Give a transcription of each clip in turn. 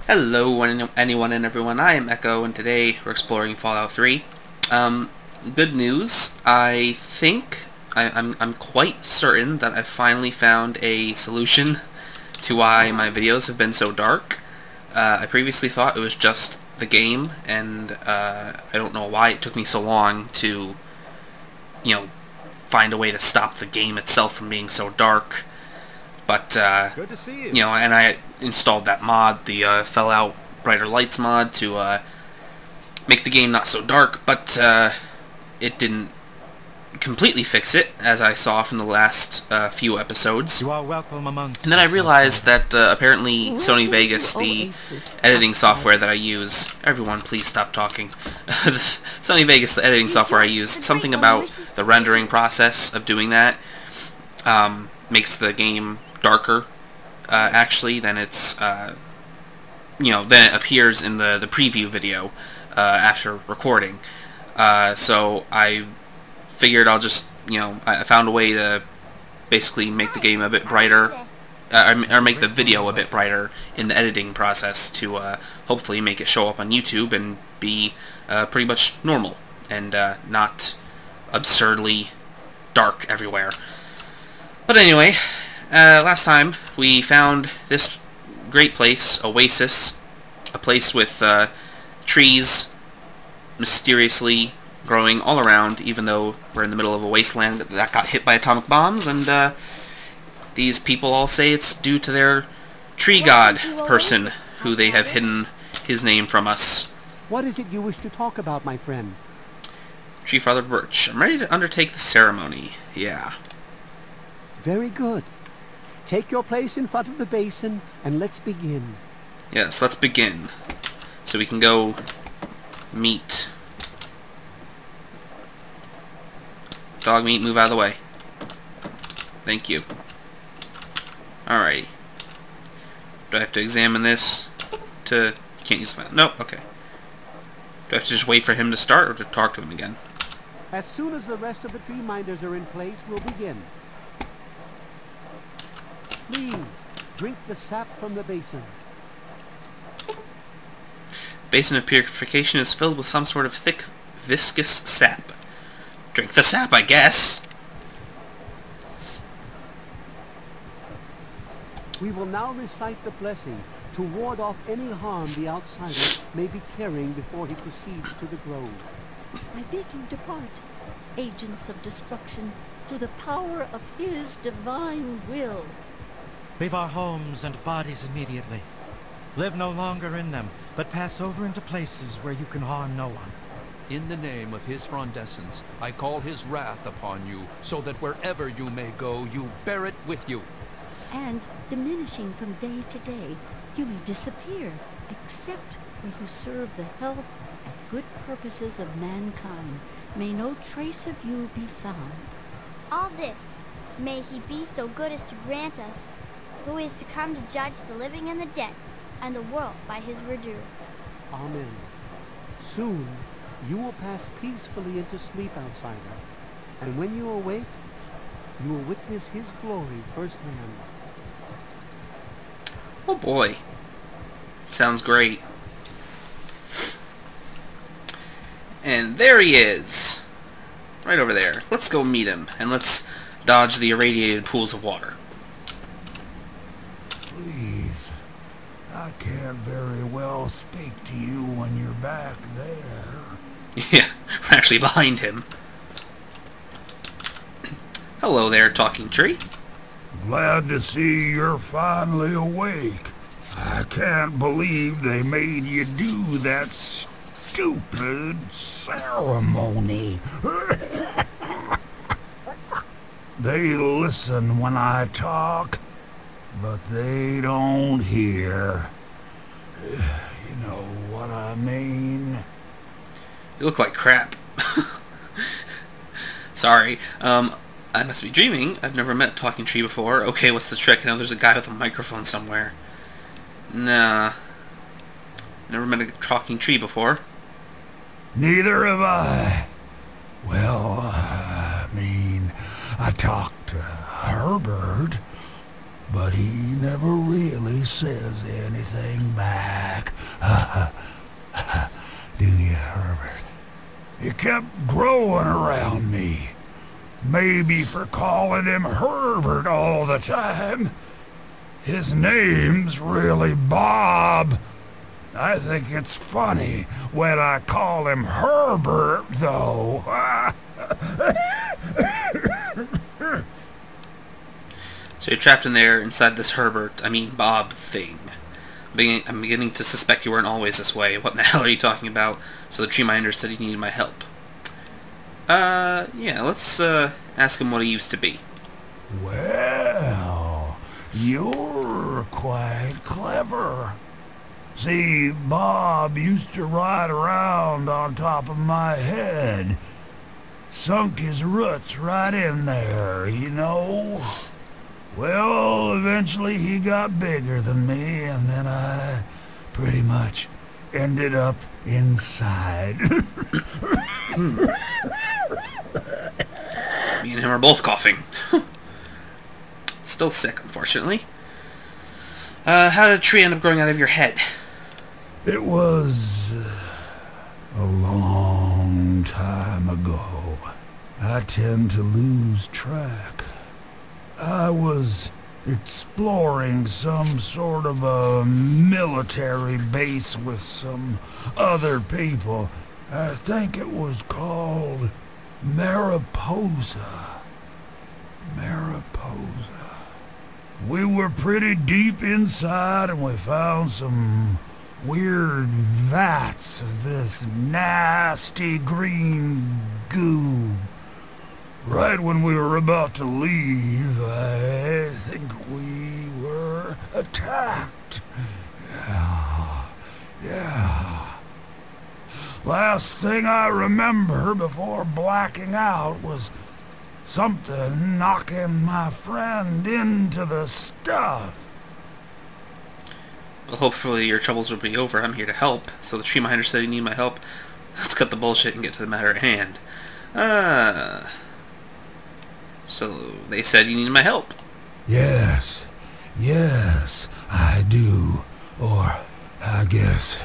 Hello, anyone and everyone. I am Echo, and today we're exploring Fallout 3. Good news. I think I'm quite certain that I've finally found a solution to why my videos have been so dark. I previously thought it was just the game, and I don't know why it took me so long to, find a way to stop the game itself from being so dark. But, good to see you. And I installed that mod, the Fellout Brighter Lights mod, to make the game not so dark, but it didn't completely fix it, as I saw from the last few episodes. You are welcome amongst. And then I realized that apparently Sony Vegas, the editing software that I use... Everyone, please stop talking. Sony Vegas, the editing software I use, something about the rendering process of doing that makes the game darker, actually, than it's, than it appears in the preview video after recording. So I figured I'll just, I found a way to basically make the game a bit brighter, or make the video a bit brighter in the editing process to hopefully make it show up on YouTube and be pretty much normal and not absurdly dark everywhere. But anyway, last time we found this great place, Oasis, a place with trees mysteriously growing all around, even though we're in the middle of a wasteland that got hit by atomic bombs, and these people all say it's due to their tree god person, who they have hidden his name from us. What is it you wish to talk about, my friend? Tree Father Birch, I'm ready to undertake the ceremony. Yeah. Very good. Take your place in front of the basin, and let's begin. Yes, let's begin. So we can go meet. Dogmeat, move out of the way. Thank you. Alrighty. Do I have to examine this to... You can't use the... Nope, okay. Do I have to just wait for him to start, or to talk to him again? As soon as the rest of the tree minders are in place, we'll begin. Please, drink the sap from the basin. Basin of purification is filled with some sort of thick, viscous sap. Drink the sap, I guess. We will now recite the blessing to ward off any harm the outsider may be carrying before he proceeds to the grove. I beg you depart, agents of destruction, through the power of his divine will. Leave our homes and bodies immediately. Live no longer in them, but pass over into places where you can harm no one. In the name of his frondescence, I call his wrath upon you, so that wherever you may go, you bear it with you. And, diminishing from day to day, you may disappear, except where you serve the health and good purposes of mankind. May no trace of you be found. All this, may he be so good as to grant us, who is to come to judge the living and the dead, and the world by his verdure. Amen. Soon, you will pass peacefully into sleep, outsider, and when you awake, you will witness his glory firsthand. Oh boy. Sounds great. And there he is. Right over there. Let's go meet him, and let's dodge the irradiated pools of water. Please, I can't very well speak to you when you're back there. Yeah, we're actually behind him. Hello there, talking tree. Glad to see you're finally awake. I can't believe they made you do that stupid ceremony. They listen when I talk, but they don't hear. You know what I mean? You look like crap. Sorry. I must be dreaming. I've never met a talking tree before. Okay, what's the trick? I know there's a guy with a microphone somewhere. Nah. Never met a talking tree before. Neither have I. Well, I mean, I talked to Herbert, but he never really says anything back. kept growing around me. Maybe for calling him Herbert all the time. His name's really Bob. I think it's funny when I call him Herbert, though. So you're trapped in there inside this Bob thing. I'm beginning to suspect you weren't always this way. What in the hell are you talking about? So the tree minder said he needed my help. Yeah, let's ask him what he used to be. Well, you're quite clever. See, Bob used to ride around on top of my head. Sunk his roots right in there, you know. Well, eventually he got bigger than me, and then I pretty much ended up inside. Me and him are both coughing. Still sick, unfortunately. How did a tree end up growing out of your head? It was a long time ago. I tend to lose track. I was exploring some sort of a military base with some other people. I think it was called Mariposa. Mariposa. We were pretty deep inside and we found some weird vats of this nasty green goo. Right when we were about to leave, I think we were attacked. Yeah. Last thing I remember before blacking out was something knocking my friend into the stuff. Well, hopefully your troubles will be over. I'm here to help. So the tree minder said you need my help. Let's cut the bullshit and get to the matter at hand. So they said you needed my help. Yes, I do. Or I guess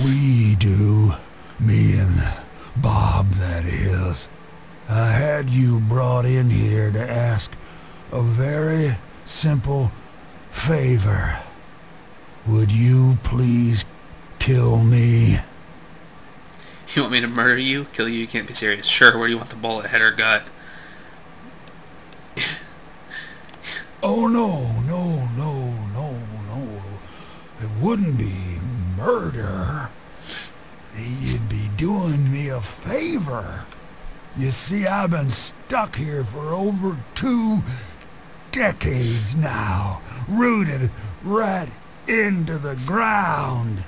we do. Me and Bob, that is. I had you brought in here to ask a very simple favor. Would you please kill me? You want me to murder you? Kill you? You can't be serious. Sure, where do you want the bullet, head or gut? Oh, no. It wouldn't be murder. You'd be doing me a favor. You see, I've been stuck here for over 2 decades now, rooted right into the ground.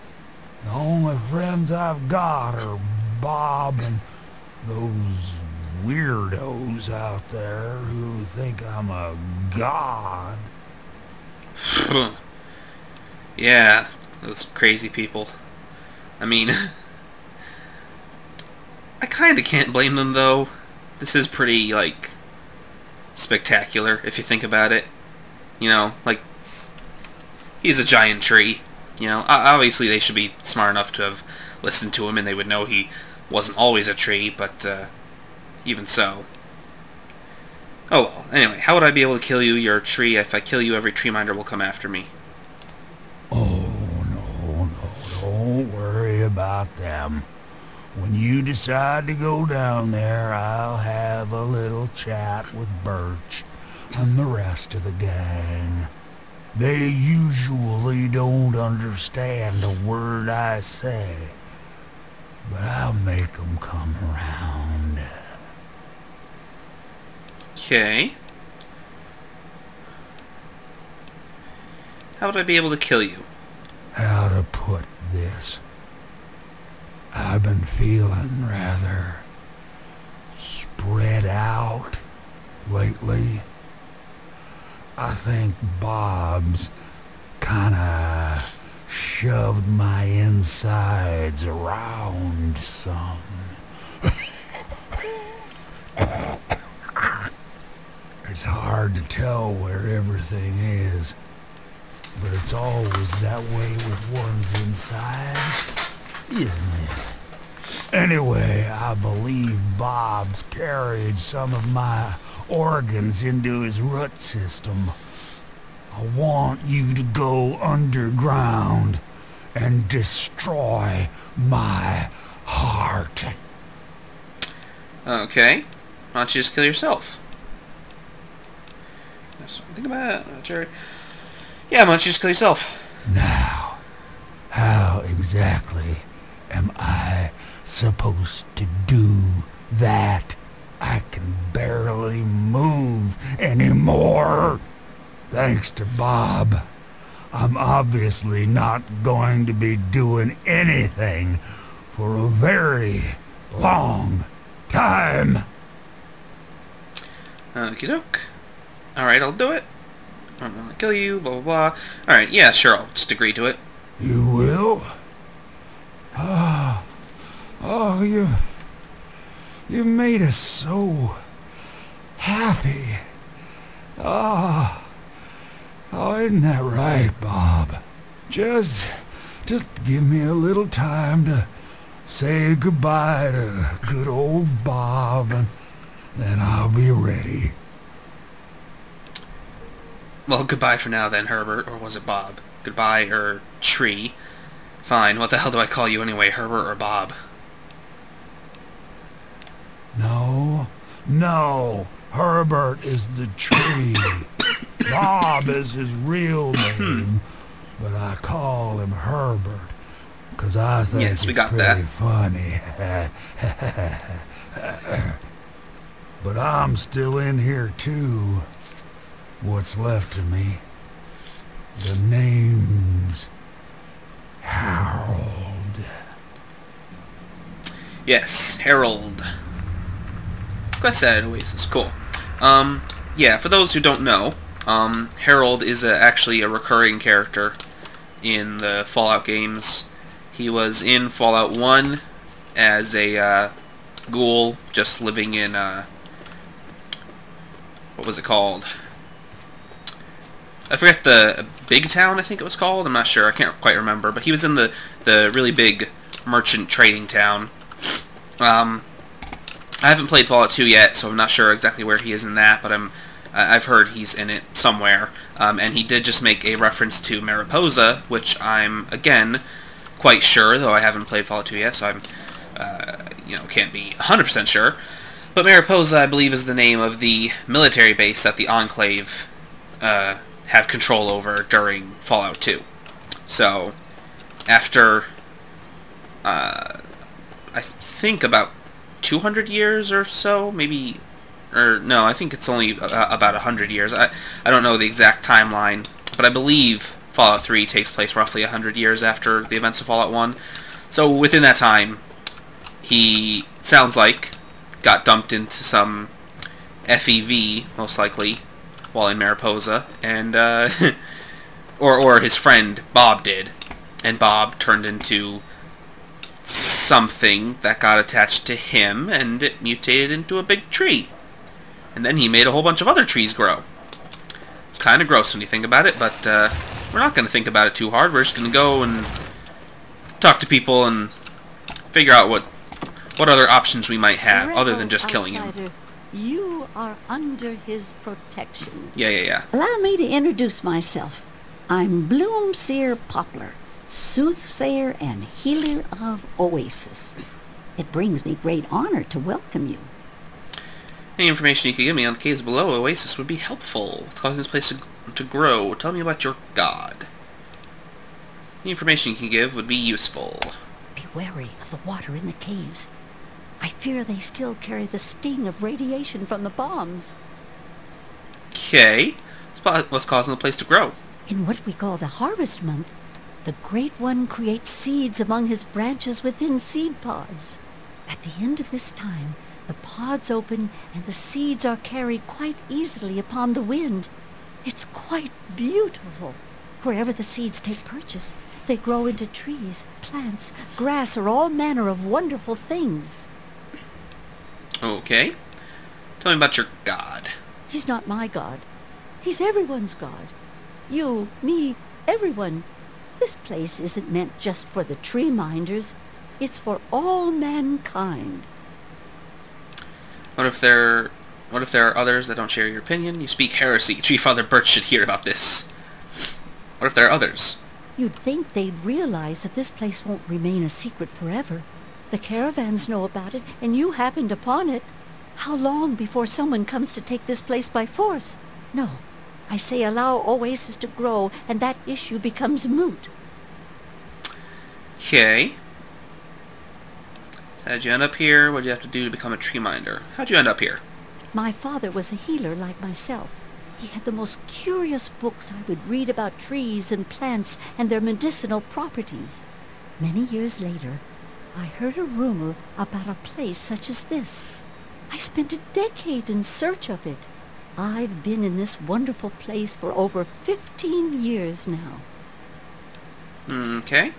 The only friends I've got are Bob and those weirdos out there who think I'm a god. Yeah, those crazy people. I mean, I kinda can't blame them, though. This is pretty, like, spectacular, if you think about it. You know, like, he's a giant tree. You know, obviously they should be smart enough to have listened to him, and they would know he wasn't always a tree, but, even so. Oh, well, anyway, how would I be able to kill you? You're a tree. If I kill you, every tree minder will come after me. Oh, no, don't worry about them. When you decide to go down there, I'll have a little chat with Birch and the rest of the gang. They usually don't understand a word I say, but I'll make them come around. Okay. How would I be able to kill you? How to put this? I've been feeling rather spread out lately. I think Bob's kinda shoved my insides around some. It's hard to tell where everything is, but it's always that way with one's inside, isn't it? Anyway, I believe Bob's carried some of my organs into his root system. I want you to go underground and destroy my heart. Okay. Why don't you just kill yourself? Think about it, Jerry. Yeah, why don't you just kill yourself? Now, how exactly am I supposed to do that? I can barely move anymore. Thanks to Bob, I'm obviously not going to be doing anything for a very long time. Okie doke. Alright, I'll do it. I'm gonna kill you, blah blah blah. Alright, yeah, sure, I'll just agree to it. You will? Oh, you made us so happy. Oh, isn't that right, Bob? Just give me a little time to say goodbye to good old Bob, and then I'll be ready. Well, goodbye for now then, Herbert, or was it Bob? Goodbye, Tree. Fine, what the hell do I call you anyway, Herbert or Bob? No, Herbert is the tree. Bob is his real name, but I call him Herbert, because I think yes, we got it's pretty that. funny. But I'm still in here too. What's left of me? The name's Harold. Yes, Harold. Quest at Oasis, cool. Yeah, for those who don't know, Harold is actually a recurring character in the Fallout games. He was in Fallout 1 as a ghoul, just living in, what was it called? I forget the big town, I think it was called. I'm not sure. I can't quite remember. But he was in the really big merchant trading town. I haven't played Fallout 2 yet, so I'm not sure exactly where he is in that. But I've heard he's in it somewhere. And he did just make a reference to Mariposa, which I'm again quite sure, though I haven't played Fallout 2 yet, so I'm can't be 100% sure. But Mariposa, I believe, is the name of the military base that the Enclave have control over during Fallout 2. So, after, I think about 200 years or so, maybe, or no, I think it's only about 100 years. I don't know the exact timeline, but I believe Fallout 3 takes place roughly 100 years after the events of Fallout 1. So, within that time, he, sounds like, got dumped into some FEV, most likely, while in Mariposa, and, or his friend Bob did, and Bob turned into something that got attached to him, and it mutated into a big tree. And then he made a whole bunch of other trees grow. It's kind of gross when you think about it, but we're not going to think about it too hard. We're just going to go and talk to people and figure out what other options we might have, other than just killing him. You are under his protection. Yeah. Allow me to introduce myself. I'm Bloomseer Poplar, soothsayer and healer of Oasis. It brings me great honor to welcome you. Any information you could give me on the caves below Oasis would be helpful. It's causing this place to grow. Tell me about your god. Any information you can give would be useful. Be wary of the water in the caves. I fear they still carry the sting of radiation from the bombs. Okay. What's causing the place to grow? In what we call the harvest month, the Great One creates seeds among his branches within seed pods. At the end of this time, the pods open and the seeds are carried quite easily upon the wind. It's quite beautiful. Wherever the seeds take purchase, they grow into trees, plants, grass, or all manner of wonderful things. Okay. Tell me about your god. He's not my god. He's everyone's god. You, me, everyone. This place isn't meant just for the tree minders. It's for all mankind. What if there are others that don't share your opinion? You speak heresy. Tree Father Birch should hear about this. What if there are others? You'd think they'd realize that this place won't remain a secret forever. The caravans know about it, and you happened upon it. How long before someone comes to take this place by force? No, I say allow Oasis to grow, and that issue becomes moot. Okay. How'd you end up here? What'd you have to do to become a tree minder? How'd you end up here? My father was a healer like myself. He had the most curious books I would read about trees and plants and their medicinal properties. Many years later, I heard a rumor about a place such as this. I spent a decade in search of it. I've been in this wonderful place for over 15 years now. Okay.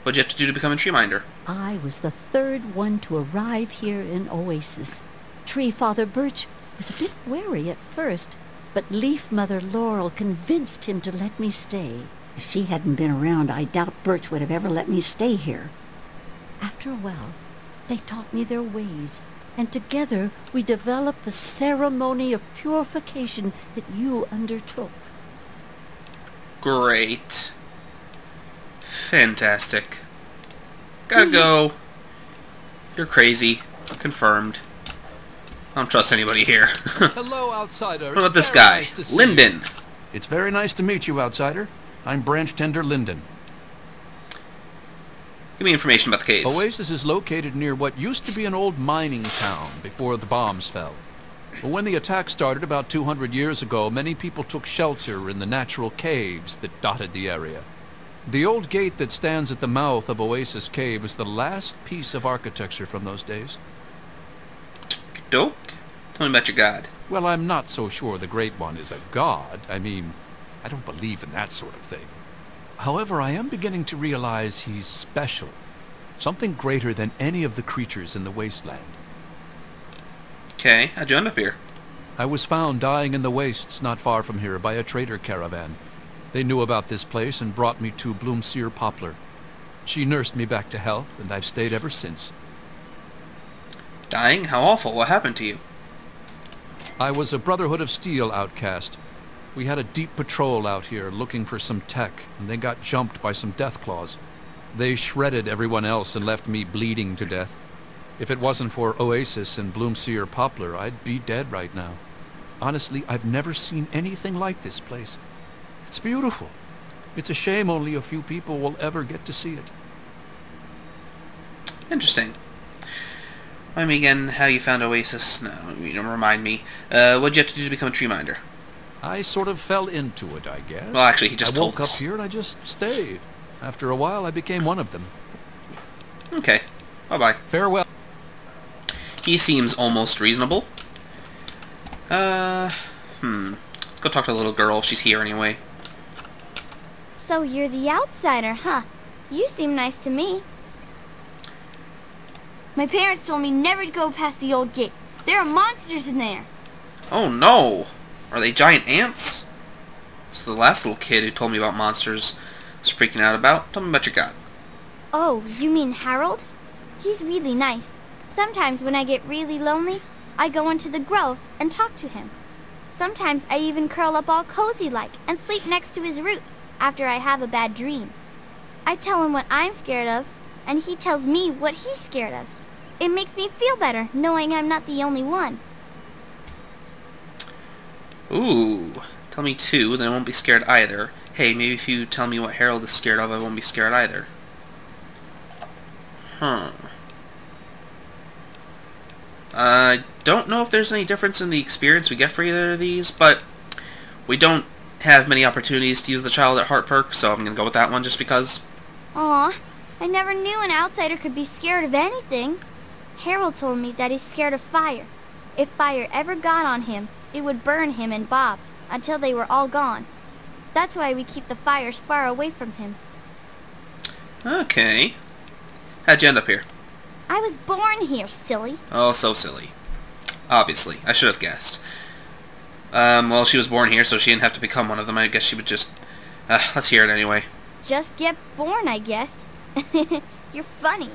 What'd you have to do to become a tree minder? I was the third one to arrive here in Oasis. Tree Father Birch was a bit wary at first, but Leaf Mother Laurel convinced him to let me stay. If she hadn't been around, I doubt Birch would have ever let me stay here. After a while, they taught me their ways, and together we developed the ceremony of purification that you undertook. Great. Fantastic. Gotta go. You're crazy. Confirmed. I don't trust anybody here. Hello, outsider. What about this guy? Nice to see Lyndon. you. It's very nice to meet you, outsider. I'm Branch Tender Lyndon. Give me information about the caves. Oasis is located near what used to be an old mining town before the bombs fell. But when the attack started about 200 years ago, many people took shelter in the natural caves that dotted the area. The old gate that stands at the mouth of Oasis Cave is the last piece of architecture from those days. Dope. Tell me about your god. Well, I'm not so sure the Great One is a god. I mean, I don't believe in that sort of thing. However, I am beginning to realize he's special. Something greater than any of the creatures in the wasteland. Okay, how'd you end up here? I was found dying in the wastes not far from here by a trader caravan. They knew about this place and brought me to Bloomseer Poplar. She nursed me back to health, and I've stayed ever since. Dying? How awful. What happened to you? I was a Brotherhood of Steel outcast. We had a deep patrol out here looking for some tech, and they got jumped by some Deathclaws. They shredded everyone else and left me bleeding to death. If it wasn't for Oasis and Bloomseer Poplar, I'd be dead right now. Honestly, I've never seen anything like this place. It's beautiful. It's a shame only a few people will ever get to see it. Interesting. Remind me again how you found Oasis. No, you don't remind me. What'd you have to do to become a tree minder? I sort of fell into it, I guess. Well, actually, he just I told woke us. up here and I just stayed. After a while, I became one of them. Okay. Bye-bye. Farewell. He seems almost reasonable. Let's go talk to the little girl. She's here anyway. So you're the outsider, huh? You seem nice to me. My parents told me never to go past the old gate. There are monsters in there. Oh no! Are they giant ants? It's the last little kid who told me about monsters was freaking out about. Tell me about your god. Oh, you mean Harold? He's really nice. Sometimes when I get really lonely, I go into the grove and talk to him. Sometimes I even curl up all cozy-like and sleep next to his root after I have a bad dream. I tell him what I'm scared of, and he tells me what he's scared of. It makes me feel better knowing I'm not the only one. Ooh. Tell me too, then I won't be scared either. Hey, maybe if you tell me what Harold is scared of, I won't be scared either. Huh. I don't know if there's any difference in the experience we get for either of these, but we don't have many opportunities to use the Child at Heart perk, so I'm going to go with that one just because. Aw, I never knew an outsider could be scared of anything. Harold told me that he's scared of fire. If fire ever got on him, it would burn him and Bob until they were all gone. That's why we keep the fires far away from him. Okay. How'd you end up here? I was born here, silly. Oh, so silly. Obviously. I should have guessed. Well, she was born here, so she didn't have to become one of them. I guess she would just... let's hear it anyway. Just get born, I guess. You're funny.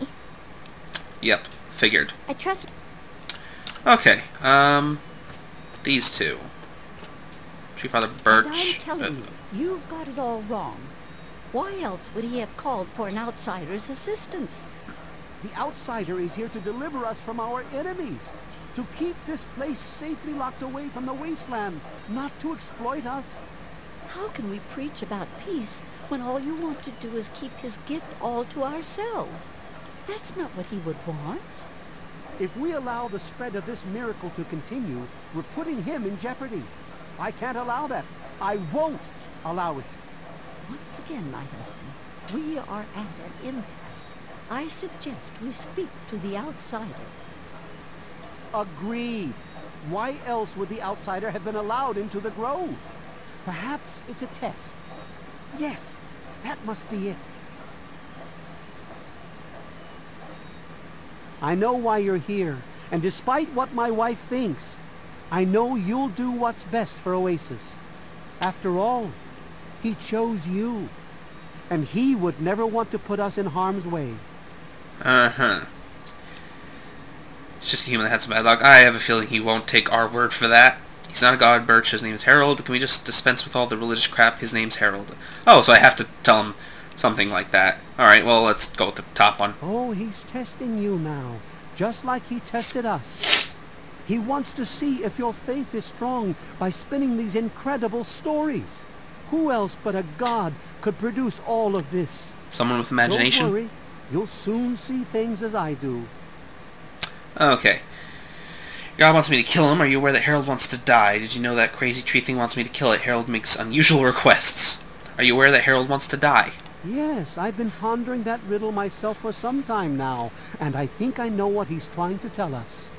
Yep, figured. I trust... Okay, these two. Chief Father Birch. And I'm telling you, you've got it all wrong. Why else would he have called for an outsider's assistance? The outsider is here to deliver us from our enemies. To keep this place safely locked away from the wasteland, not to exploit us. How can we preach about peace when all you want to do is keep his gift all to ourselves? That's not what he would want. If we allow the spread of this miracle to continue, we're putting him in jeopardy. I can't allow that. I won't allow it. Once again, my husband, we are at an impasse. I suggest we speak to the outsider. Agreed. Why else would the outsider have been allowed into the grove? Perhaps it's a test. Yes, that must be it. I know why you're here, and despite what my wife thinks, I know you'll do what's best for Oasis. After all, he chose you, and he would never want to put us in harm's way. Uh-huh. It's just a human that had some bad luck. I have a feeling he won't take our word for that. He's not a god, Birch. His name is Harold. Can we just dispense with all the religious crap? His name's Harold. Oh, so I have to tell him something like that. Alright, well, let's go with the top one. Oh, he's testing you now, just like he tested us. He wants to see if your faith is strong by spinning these incredible stories. Who else but a god could produce all of this? Someone with imagination? Don't worry, you'll soon see things as I do. Okay. God wants me to kill him. Are you aware that Harold wants to die? Did you know that crazy tree thing wants me to kill it? Harold makes unusual requests. Are you aware that Harold wants to die? Yes, I've been pondering that riddle myself for some time now, and I think I know what he's trying to tell us.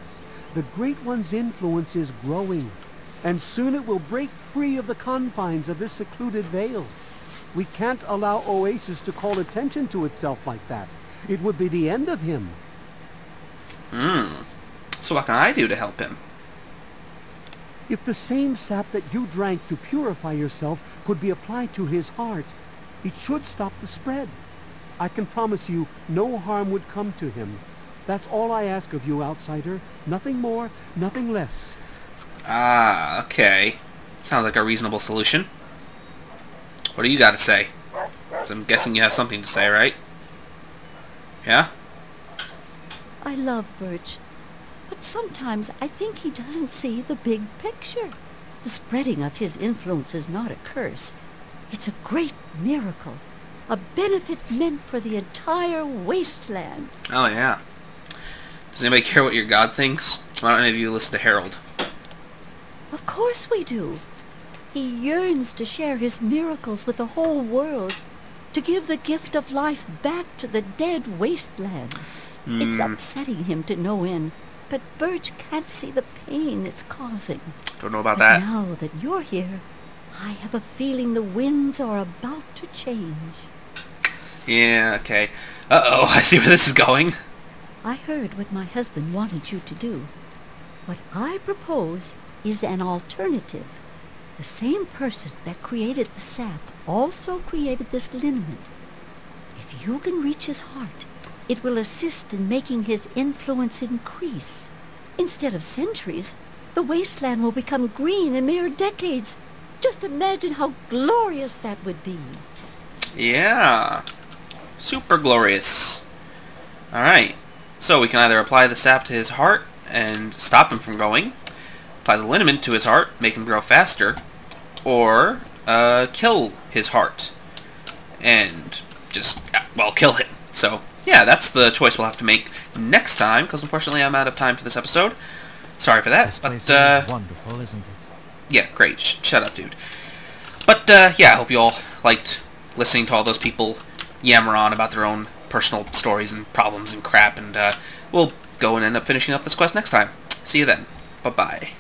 The Great One's influence is growing, and soon it will break free of the confines of this secluded vale. We can't allow Oasis to call attention to itself like that. It would be the end of him. So what can I do to help him? If the same sap that you drank to purify yourself could be applied to his heart, it should stop the spread. I can promise you no harm would come to him. That's all I ask of you, outsider. Nothing more, nothing less. Ah, okay. Sounds like a reasonable solution. What do you got to say? 'Cause I'm guessing you have something to say, right? Yeah? I love Birch, but sometimes I think he doesn't see the big picture. The spreading of his influence is not a curse. It's a great miracle, a benefit meant for the entire wasteland. Oh, yeah. Does anybody care what your god thinks? Why don't any of you listen to Harold? Of course we do. He yearns to share his miracles with the whole world, to give the gift of life back to the dead wasteland. It's upsetting him to no end, but Birch can't see the pain it's causing. Don't know about But that. now that you're here, I have a feeling the winds are about to change. Yeah, okay. Uh-oh, I see where this is going. I heard what my husband wanted you to do. What I propose is an alternative. The same person that created the sap also created this liniment. If you can reach his heart, it will assist in making his influence increase. Instead of centuries, the wasteland will become green in mere decades. Just imagine how glorious that would be. Yeah. Super glorious. Alright. So we can either apply the sap to his heart and stop him from growing, apply the liniment to his heart, make him grow faster, or kill his heart and just, well, kill him. So, yeah, that's the choice we'll have to make next time, because unfortunately I'm out of time for this episode. Sorry for that, This but, place is wonderful, isn't it? yeah, great. Shut up, dude. But, yeah, I hope you all liked listening to all those people yammer on about their own personal stories and problems and crap, and we'll go and end up finishing up this quest next time. See you then. Bye-bye.